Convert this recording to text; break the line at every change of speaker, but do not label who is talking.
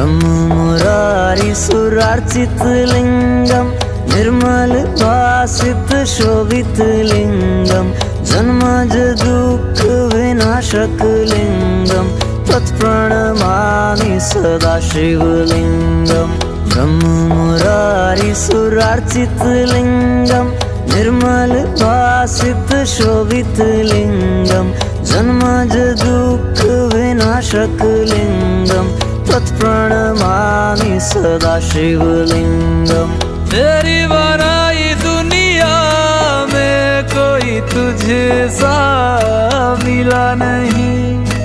ब्रह्ममुरारिसुरार्चित लिंगम निर्मल भासित शोभित लिंगम जन्मज दुःख विनाशक लिंगम तत्प्रणमामि सदा शिवलिंगम। ब्रह्ममुरारिसुरार्चित लिंगम निर्मल भासित शोभित लिंगम जन्मज दुःख विनाशक लिंगम तत्प्रणमामि सदा शिवलिंगम।
तेरी बनाई दुनिया में कोई तुझे सा मिला नहीं,